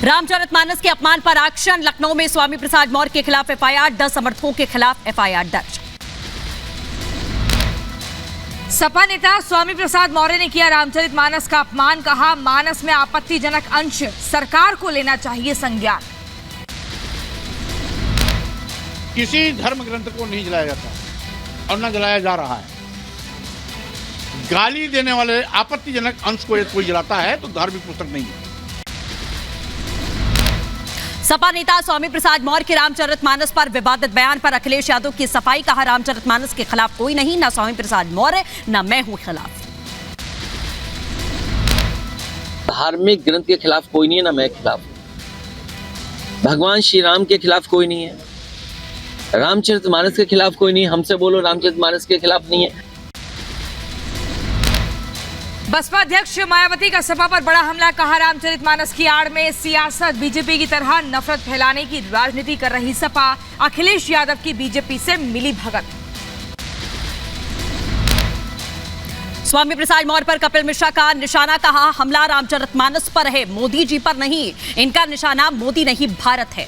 रामचरितमानस के अपमान पर एक्शन। लखनऊ में स्वामी प्रसाद मौर्य के खिलाफ एफआईआर, 10 समर्थकों के खिलाफ एफआईआर दर्ज। सपा नेता स्वामी प्रसाद मौर्य ने किया रामचरितमानस का अपमान, कहा मानस में आपत्तिजनक अंश, सरकार को लेना चाहिए संज्ञान। किसी धर्म ग्रंथ को नहीं जलाया जाता और न जलाया जा रहा है। गाली देने वाले आपत्तिजनक अंश को यदि कोई जलाता है तो धार्मिक पुस्तक नहीं है। सपा नेता स्वामी प्रसाद मौर्य के रामचरितमानस पर विवादित बयान पर अखिलेश यादव की सफाई, कहा रामचरितमानस के खिलाफ कोई नहीं, ना स्वामी प्रसाद मौर्य ना मैं हूं खिलाफ। धार्मिक ग्रंथ के खिलाफ कोई नहीं है, ना मैं खिलाफ। भगवान श्री राम के खिलाफ कोई नहीं है, रामचरितमानस के खिलाफ कोई नहीं। हमसे बोलो रामचरितमानस के खिलाफ नहीं है। बसपा अध्यक्ष मायावती का सपा पर बड़ा हमला, कहा रामचरितमानस की आड़ में सियासत, बीजेपी की तरह नफरत फैलाने की राजनीति कर रही सपा, अखिलेश यादव की बीजेपी से मिली भगत। स्वामी प्रसाद मौर्य पर कपिल मिश्रा का निशाना, कहा हमला रामचरितमानस पर है, मोदी जी पर नहीं। इनका निशाना मोदी नहीं भारत है।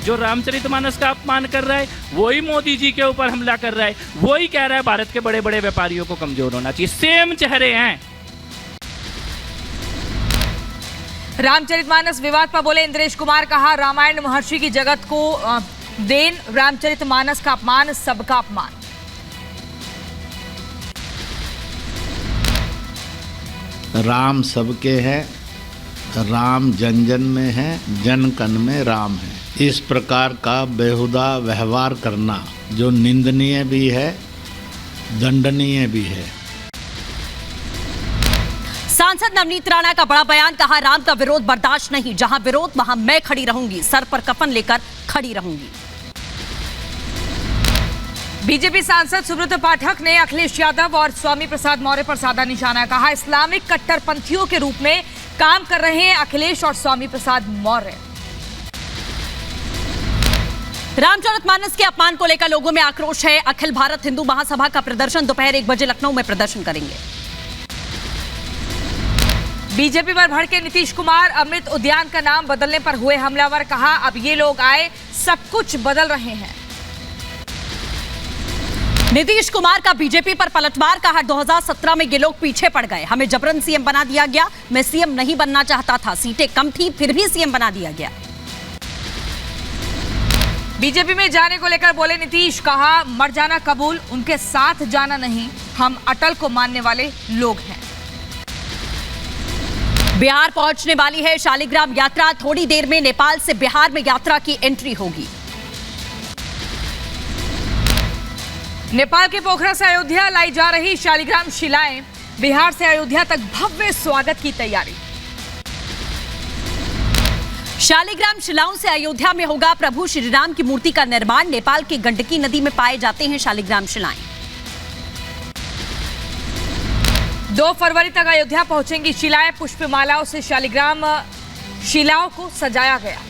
जो रामचरितमानस का अपमान कर रहा है वही मोदी जी के ऊपर हमला कर रहा है, वही कह रहा है भारत के बड़े बड़े व्यापारियों को कमजोर होना चाहिए। सेम चेहरे हैं। रामचरितमानस विवाद पर बोले इंद्रेश कुमार, कहा रामायण महर्षि की जगत को देन, रामचरितमानस का अपमान सबका अपमान। राम सबके है, राम जन जन में है, जन कन में राम है। इस प्रकार का बेहुदा व्यवहार करना जो निंदनीय भी है, दंडनीय भी है। सांसद नवनीत राणा का बड़ा बयान, कहा राम का विरोध बर्दाश्त नहीं, जहां विरोध वहां मैं खड़ी रहूंगी, सर पर कफन लेकर खड़ी रहूंगी। बीजेपी सांसद सुब्रत पाठक ने अखिलेश यादव और स्वामी प्रसाद मौर्य पर साधा निशाना, कहा इस्लामिक कट्टरपंथियों के रूप में काम कर रहे हैं अखिलेश और स्वामी प्रसाद मौर्य। रामचरितमानस के अपमान को लेकर लोगों में आक्रोश है। अखिल भारत हिंदू महासभा का प्रदर्शन दोपहर 1 बजे लखनऊ में प्रदर्शन करेंगे। बीजेपी पर भड़के नीतीश कुमार, अमृत उद्यान का नाम बदलने पर हुए हमलावर, कहा अब ये लोग आए सब कुछ बदल रहे हैं। नीतीश कुमार का बीजेपी पर पलटवार, कहा 2017 में ये लोग पीछे पड़ गए, हमें जबरन सीएम बना दिया गया, मैं सीएम नहीं बनना चाहता था, सीटें कम थी फिर भी सीएम बना दिया गया। बीजेपी में जाने को लेकर बोले नीतीश, कहा मर जाना कबूल, उनके साथ जाना नहीं, हम अटल को मानने वाले लोग हैं। बिहार पहुंचने वाली है शालिग्राम यात्रा, थोड़ी देर में नेपाल से बिहार में यात्रा की एंट्री होगी। नेपाल के पोखरा से अयोध्या लाई जा रही शालिग्राम शिलाएं, बिहार से अयोध्या तक भव्य स्वागत की तैयारी। शालिग्राम शिलाओं से अयोध्या में होगा प्रभु श्री राम की मूर्ति का निर्माण। नेपाल की गंडकी नदी में पाए जाते हैं शालिग्राम शिलाएं। 2 फरवरी तक अयोध्या पहुंचेंगी शिलाएं, पुष्पमालाओं से शालिग्राम शिलाओं को सजाया गया।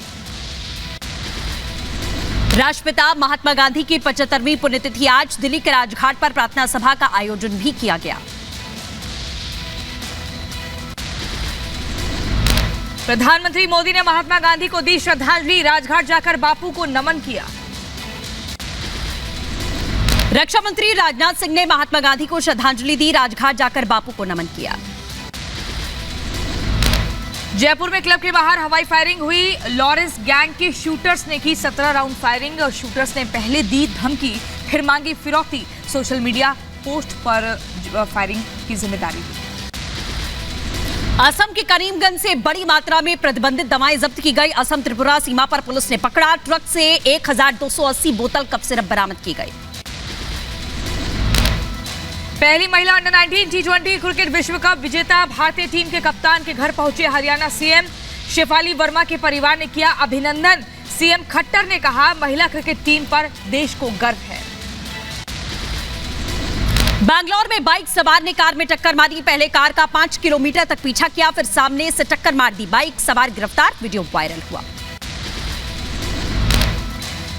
राष्ट्रपिता महात्मा गांधी की 75वीं पुण्यतिथि आज, दिल्ली के राजघाट पर प्रार्थना सभा का आयोजन भी किया गया। प्रधानमंत्री मोदी ने महात्मा गांधी को दी श्रद्धांजलि, राजघाट जाकर बापू को नमन किया। रक्षा मंत्री राजनाथ सिंह ने महात्मा गांधी को श्रद्धांजलि दी, राजघाट जाकर बापू को नमन किया। जयपुर में क्लब के बाहर हवाई फायरिंग हुई, लॉरेंस गैंग के शूटर्स ने की 17 राउंड फायरिंग और शूटर्स ने पहले दी धमकी, फिर मांगी फिरौती, सोशल मीडिया पोस्ट पर फायरिंग की जिम्मेदारी दी। असम के करीमगंज से बड़ी मात्रा में प्रतिबंधित दवाएं जब्त की गई। असम त्रिपुरा सीमा पर पुलिस ने पकड़ा, ट्रक से 1280 बोतल कफ सिरप बरामद की गई। पहली महिला अंडर 19 T20 क्रिकेट विश्व कप विजेता भारतीय टीम के कप्तान के घर पहुंचे हरियाणा सीएम, शेफाली वर्मा के परिवार ने किया अभिनंदन। सीएम खट्टर ने कहा महिला क्रिकेट टीम पर देश को गर्व है। बैंगलोर में बाइक सवार ने कार में टक्कर मारी, पहले कार का 5 किलोमीटर तक पीछा किया, फिर सामने से टक्कर मार दी, बाइक सवार गिरफ्तार, वीडियो वायरल हुआ।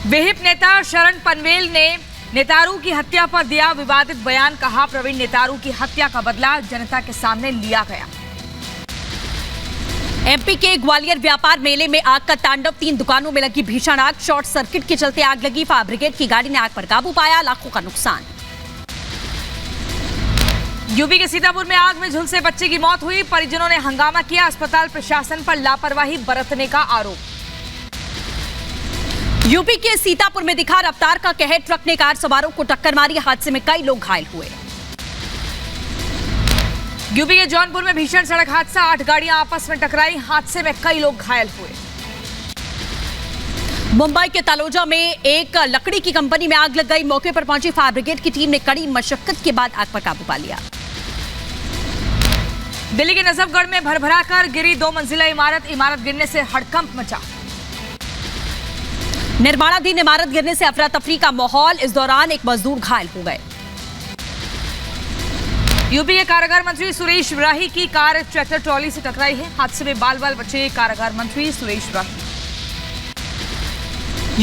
विहिप नेता शरण पनवेल ने नेतारू की हत्या पर दिया विवादित बयान, कहा प्रवीण नेतारू की हत्या का बदला जनता के सामने लिया गया। एमपी के ग्वालियर व्यापार मेले में आग का तांडव, 3 दुकानों में लगी भीषण आग। शॉर्ट सर्किट के चलते आग लगी। फायर ब्रिगेड की गाड़ी ने आग पर काबू पाया, लाखों का नुकसान। यूपी के सीतापुर में आग में झुलसे बच्चे की मौत हुई। परिजनों ने हंगामा किया। अस्पताल प्रशासन पर लापरवाही बरतने का आरोप। यूपी के सीतापुर में दिखा रफ्तार का कहर, ट्रक ने कार सवारों को टक्कर मारी। हादसे में कई लोग घायल हुए। यूपी के जौनपुर में भीषण सड़क हादसा, 8 गाड़ियां आपस में टकराई। हादसे में कई लोग घायल हुए। मुंबई के तलोजा में एक लकड़ी की कंपनी में आग लग गई। मौके पर पहुंची फायर ब्रिगेड की टीम ने कड़ी मशक्कत के बाद आग पर काबू पा लिया। दिल्ली के नजफगढ़ में भरभराकर गिरी 2 मंजिला इमारत गिरने से हड़कंप मचा। निर्माणाधीन इमारत गिरने से अफरा तफरी का माहौल। इस दौरान एक मजदूर घायल हो गए। यूपी के कारागार मंत्री सुरेश राही की कार ट्रैक्टर ट्रॉली से टकराई है। हादसे में बाल बाल बचे कारागार मंत्री सुरेश राही।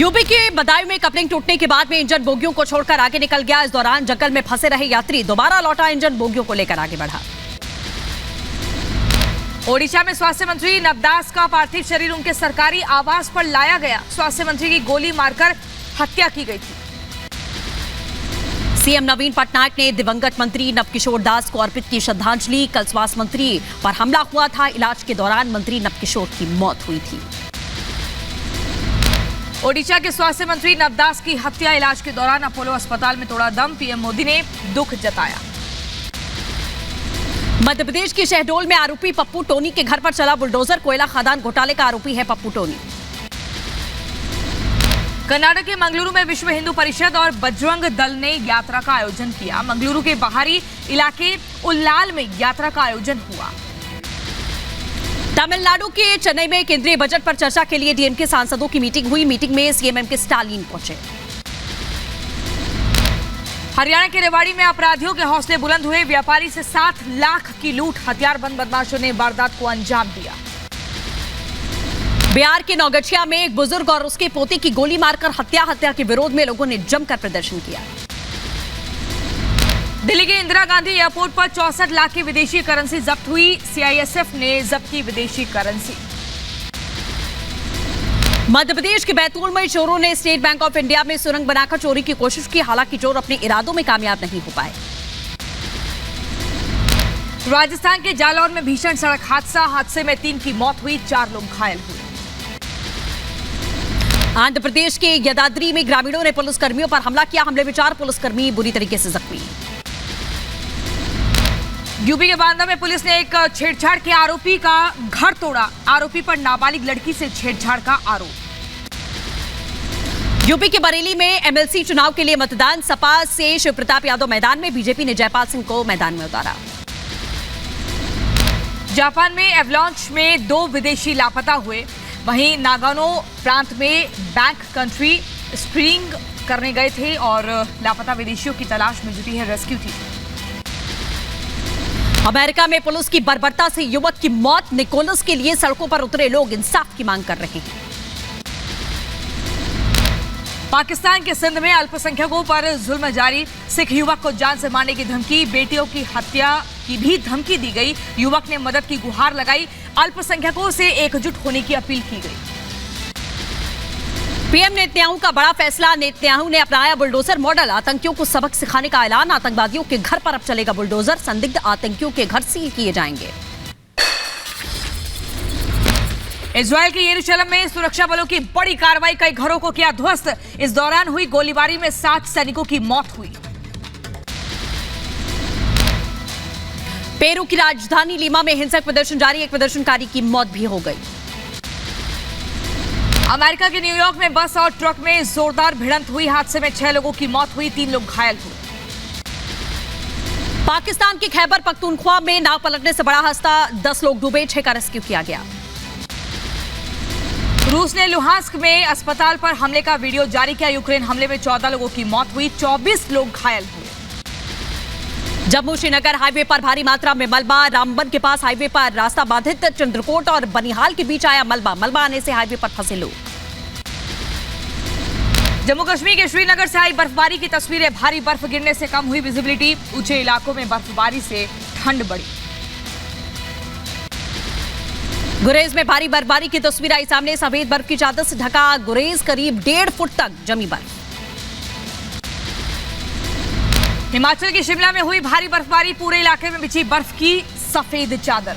यूपी के बदायूं में कपलिंग टूटने के बाद में इंजन बोगियों को छोड़कर आगे निकल गया। इस दौरान जंगल में फंसे रहे यात्री दोबारा लौटा, इंजन बोगियों को लेकर आगे बढ़ा। ओडिशा में स्वास्थ्य मंत्री नवदास का पार्थिव शरीर उनके सरकारी आवास पर लाया गया। स्वास्थ्य मंत्री की गोली मारकर हत्या की गई थी। सीएम नवीन पटनायक ने दिवंगत मंत्री नवकिशोर दास को अर्पित की श्रद्धांजलि। कल स्वास्थ्य मंत्री पर हमला हुआ था। इलाज के दौरान मंत्री नवकिशोर की मौत हुई थी। ओडिशा के स्वास्थ्य मंत्री नवदास की हत्या, इलाज के दौरान अपोलो अस्पताल में तोड़ा दम। पीएम मोदी ने दुख जताया। मध्य प्रदेश के शहडोल में आरोपी पप्पू टोनी के घर पर चला बुलडोजर। कोयला खदान घोटाले का आरोपी है पप्पू टोनी। कर्नाटक के मंगलुरु में विश्व हिंदू परिषद और बजरंग दल ने यात्रा का आयोजन किया। मंगलुरु के बाहरी इलाके उल्लाल में यात्रा का आयोजन हुआ। तमिलनाडु के चेन्नई में केंद्रीय बजट पर चर्चा के लिए डीएमके सांसदों की मीटिंग हुई। मीटिंग में सीएम एमके स्टालिन पहुंचे। हरियाणा के रेवाड़ी में अपराधियों के हौसले बुलंद हुए। व्यापारी से 7 लाख की लूट, हथियारबंद बदमाशों ने वारदात को अंजाम दिया। बिहार के नौगछिया में एक बुजुर्ग और उसके पोते की गोली मारकर हत्या के विरोध में लोगों ने जमकर प्रदर्शन किया। दिल्ली के इंदिरा गांधी एयरपोर्ट पर 64 लाख की विदेशी करेंसी जब्त हुई। सीआईएसएफ ने जब्त की विदेशी करेंसी। मध्य प्रदेश के बैतूल में चोरों ने स्टेट बैंक ऑफ इंडिया में सुरंग बनाकर चोरी की कोशिश की। हालांकि चोर अपने इरादों में कामयाब नहीं हो पाए। राजस्थान के जालौर में भीषण सड़क हादसे में 3 की मौत हुई, 4 लोग घायल हुए। आंध्र प्रदेश के यदाद्री में ग्रामीणों ने पुलिसकर्मियों पर हमला किया। हमले में 4 पुलिसकर्मी बुरी तरीके से जख्मी। यूपी के बांदा में पुलिस ने एक छेड़छाड़ के आरोपी का घर तोड़ा। आरोपी पर नाबालिग लड़की से छेड़छाड़ का आरोप। यूपी के बरेली में एमएलसी चुनाव के लिए मतदान। सपा से शिव प्रताप यादव मैदान में, बीजेपी ने जयपाल सिंह को मैदान में उतारा। जापान में एवलांच में 2 विदेशी लापता हुए। वहीं नागानो प्रांत में बैक कंट्री स्प्रिंग करने गए थे और लापता विदेशियों की तलाश में जुटी है रेस्क्यू टीम। अमेरिका में पुलिस की बर्बरता से युवक की मौत। निकोलस के लिए सड़कों पर उतरे लोग इंसाफ की मांग कर रहे हैं। पाकिस्तान के सिंध में अल्पसंख्यकों पर जुल्म जारी। सिख युवक को जान से मारने की धमकी, बेटियों की हत्या की भी धमकी दी गई। युवक ने मदद की गुहार लगाई। अल्पसंख्यकों से एकजुट होने की अपील की गई। पीएम नेतन्याहू का बड़ा फैसला। नेतन्याहू ने अपनाया बुलडोजर मॉडल। आतंकियों को सबक सिखाने का ऐलान। आतंकवादियों के घर पर अब चलेगा बुलडोजर। संदिग्ध आतंकियों के घर सील किए जाएंगे। इजरायल के यरूशलेम में सुरक्षा बलों की बड़ी कार्रवाई। कई घरों को किया ध्वस्त। इस दौरान हुई गोलीबारी में 7 सैनिकों की मौत हुई। पेरू की राजधानी लीमा में हिंसक प्रदर्शन जारी। एक प्रदर्शनकारी की मौत भी हो गई। अमेरिका के न्यूयॉर्क में बस और ट्रक में जोरदार भिड़ंत हुई। हादसे में 6 लोगों की मौत हुई, 3 लोग घायल हुए। पाकिस्तान के खैबर पख्तूनख्वा में नाव पलटने से बड़ा हादसा। 10 लोग डूबे, 6 का रेस्क्यू किया गया। रूस ने लुहांस्क में अस्पताल पर हमले का वीडियो जारी किया। यूक्रेन हमले में 14 लोगों की मौत हुई, 24 लोग घायल हुए। जम्मू श्रीनगर हाईवे पर भारी मात्रा में मलबा। रामबन के पास हाईवे पर रास्ता बाधित। चंद्रकोट और बनिहाल के बीच आया मलबा आने से हाईवे पर फंसे लोग। जम्मू कश्मीर के श्रीनगर से आई बर्फबारी की तस्वीरें। भारी बर्फ गिरने से कम हुई विजिबिलिटी। ऊंचे इलाकों में बर्फबारी से ठंड बढ़ी। गुरेज में भारी बर्फबारी की तस्वीर आई सामने। सफेद बर्फ की चादर से ढका गुरेज, करीब 1.5 फुट तक जमी बर्फ। हिमाचल के शिमला में हुई भारी बर्फबारी, पूरे इलाके में बिछी बर्फ की सफेद चादर।